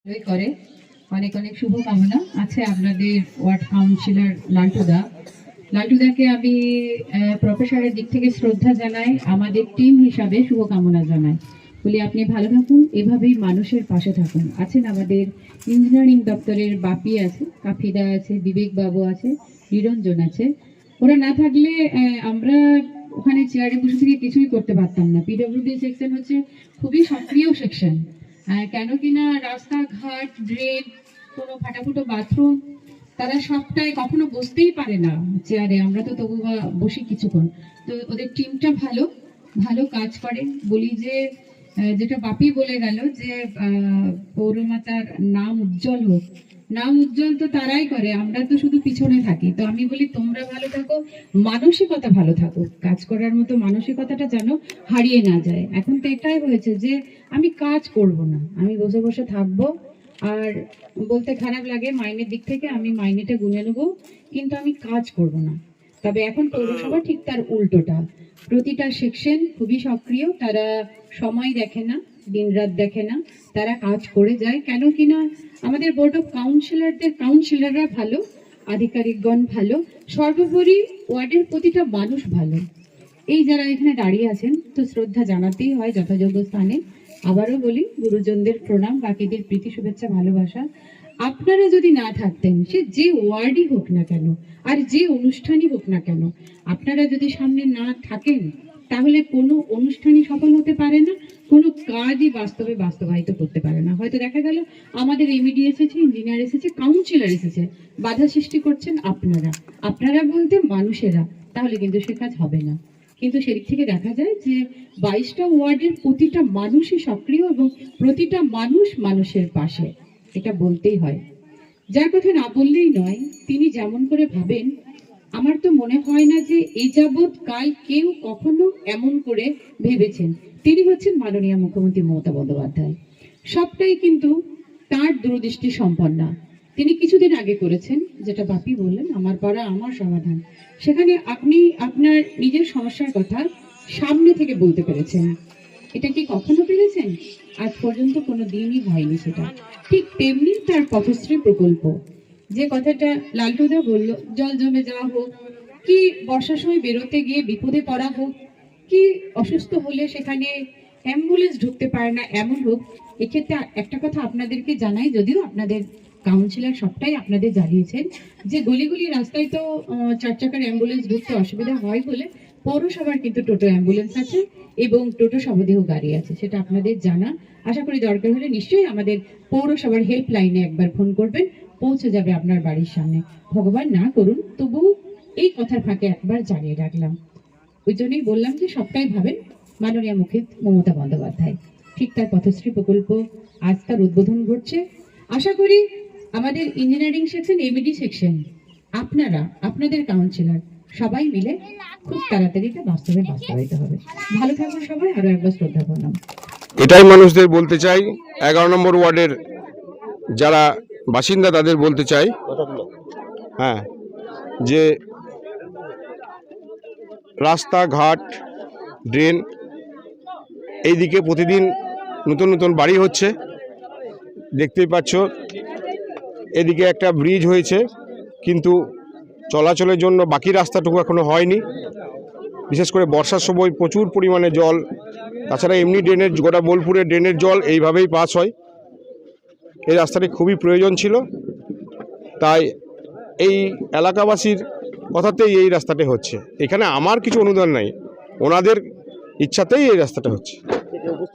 করে অনেক অনেক শুভকামনা আছে আপনাদের ওয়ার্ড কাউন্সিলর লালটুদাকে আমি প্রফেসরের দিক থেকে শ্রদ্ধা জানাই, আমাদের টিম হিসাবে শুভকামনা জানাই। বলি আপনি ভালো থাকুন, এভাবেই মানুষের পাশে থাকুন। আছেন আমাদের ইঞ্জিনিয়ারিং দপ্তরের বাপি আছে, কাফিদা আছে, বিবেক বাবু আছে, নিরঞ্জন আছে। ওরা না থাকলে আমরা ওখানে চেয়ারে বসে থেকে কিছুই করতে পারতাম না। পিডব্লিউডি সেকশন হচ্ছে খুবই সক্রিয় সেকশন, কেন কিনা রাস্তাঘাট, ড্রেন, কোনো ফাটাফুটো বাথরুম, তারা সবটাই কখনো বসতেই পারে না চেয়ারে, আমরা তো তবু বসি কিছুক্ষণ। তো ওদের টিমটা ভালো ভালো কাজ করে। বলি যে যেটা বাপি বলে গেল যে পৌরমাতার নাম উজ্জ্বল হোক, নাম উজ্জ্বল তো তারাই করে, আমরা তো শুধু পিছনে থাকি। তো আমি বলি তোমরা ভালো থাকো, মানসিকতা ভালো থাকো, কাজ করার মতো মানসিকতাটা যেন হারিয়ে না যায়। এখন তো এটাই হয়েছে যে আমি কাজ করব না, আমি বসে বসে থাকবো। আর বলতে খারাপ লাগে, মাইনের দিক থেকে আমি মাইনেটা গুনে নেবো, কিন্তু আমি কাজ করব না। তবে এখন পৌরসভা ঠিক তার উল্টোটা, প্রতিটা সেকশন খুবই সক্রিয়, তারা সময় দেখে না, দিন রাত দেখে না, তারা কাজ করে যায়। কেন কিনা আমাদের বোর্ড অফ কাউন্সিলররা ভালো, আধিকারিকগণ ভালো, সর্বোপরি ওয়ার্ডের প্রতিটা মানুষ ভালো। এই যারা এখানে দাঁড়িয়ে আছেন, তো শ্রদ্ধা জানাতেই হয় যথাযোগ্য স্থানে। আবারও বলি, গুরুজনদের প্রণাম, বাকিদের প্রীতি শুভেচ্ছা ভালোবাসা। আপনারা যদি না থাকতেন, সে যে ওয়ার্ডই হোক না কেন আর যে অনুষ্ঠানই হোক না কেন, আপনারা যদি সামনে না থাকেন তাহলে কোনো অনুষ্ঠানই সফল হতে পারে না, কোনো কাজই বাস্তবায়িত করতে পারে না। হয়তো দেখা গেল আমাদের এমইডি এসেছে, ইঞ্জিনিয়ার এসেছে, কাউন্সিলর এসেছে, বাধা সৃষ্টি করছেন আপনারা বলতে মানুষেরা, তাহলে কিন্তু সে কাজ হবে না। কিন্তু সেদিক থেকে দেখা যায় যে 22টা ওয়ার্ডের প্রতিটা মানুষই সক্রিয় এবং প্রতিটা মানুষ মানুষের পাশে, এটা বলতেই হয়। যার কথা না বললেই নয়, তিনি যেমন করে ভাবেন, আমার তো মনে হয় না যে এই যাবৎ কাল কেউ কখনো এমন করে ভেবেছেন। তিনি হচ্ছেন মাননীয় মুখ্যমন্ত্রী মমতা বন্দ্যোপাধ্যায়। সবটাই কিন্তু তার দূরদৃষ্টি সম্পন্না। তিনি কিছুদিন আগে করেছেন, যেটা বাপি বললেন, আমার পাড়া আমার সমাধান। সেখানে আপনি আপনার নিজের সমস্যার কথা সামনে থেকে বলতে পেরেছেন। এটা কি কখনো পেরেছেন? আজ পর্যন্ত কোনো দিনই হয়নি সেটা। ঠিক তেমনি তার পথশ্রী প্রকল্প, যে কথাটা লালটুদা বলল, জল জমে যাওয়া হোক, কি বর্ষার সময় বেরোতে গিয়ে বিপদে পড়া হোক, কি অসুস্থ হলে সেখানে অ্যাম্বুলেন্স ঢুকতে পারে না এমন হোক, এক্ষেত্রে একটা কথা আপনাদেরকে জানাই, যদিও আপনাদের কাউন্সিলর সবটাই আপনাদের জানিয়েছেন যে গলিগুলি রাস্তায় তো 4 চাকার অ্যাম্বুলেন্স ঢুকতে অসুবিধা হয় বলে পৌরসভার কিন্তু টোটো অ্যাম্বুলেন্স আছে এবং টোটো শবদেহ গাড়ি আছে, সেটা আপনাদের জানা। আশা করি দরকার হলে নিশ্চয়ই আমাদের পৌরসভার হেল্পলাইনে একবার ফোন করবেন, পৌঁছে যাবে আপনার বাড়ির সামনে। ভগবান না করুন, তবু এই কথার ফাঁকে একবার জানিয়ে রাখলাম। ওই জন্যই বললাম যে সবটাই ভাবেন মাননীয় মুখ্যমন্ত্রী মমতা বন্দ্যোপাধ্যায়। ঠিক তার পথশ্রী প্রকল্প আজ তার উদ্বোধন ঘটছে। আশা করি আমাদের ইঞ্জিনিয়ারিং সেকশন, এমইডি সেকশন, আপনারা, আপনাদের কাউন্সিলর সবাই মিলে খুব তাড়াতাড়ি এটা বাস্তবায়িত হবে। ভালো থাকবেন সবাই, আরো একবার শ্রদ্ধা প্রণাম। এটাই মানুষদের বলতে চাই, 11 নম্বর ওয়ার্ডের যারা বাসিন্দা তাদের বলতে চাই, হ্যাঁ, যে রাস্তাঘাট, ড্রেন, এইদিকে প্রতিদিন নতুন নতুন বাড়ি হচ্ছে, দেখতেই পাচ্ছ। এদিকে একটা ব্রিজ হয়েছে, কিন্তু চলাচলের জন্য বাকি রাস্তাটুকু এখনো হয়নি। বিশেষ করে বর্ষার সময় প্রচুর পরিমাণে জল, তাছাড়া এমনি ড্রেনের, গোটা বোলপুরের ড্রেনের জল এইভাবেই পাস হয়। এই রাস্তাটি খুবই প্রয়োজন ছিল, তাই এই এলাকাবাসীর কথাতেই এই রাস্তাটি হচ্ছে। এখানে আমার কিছু অনুদান নাই, ওনাদের ইচ্ছাতেই এই রাস্তাটা হচ্ছে।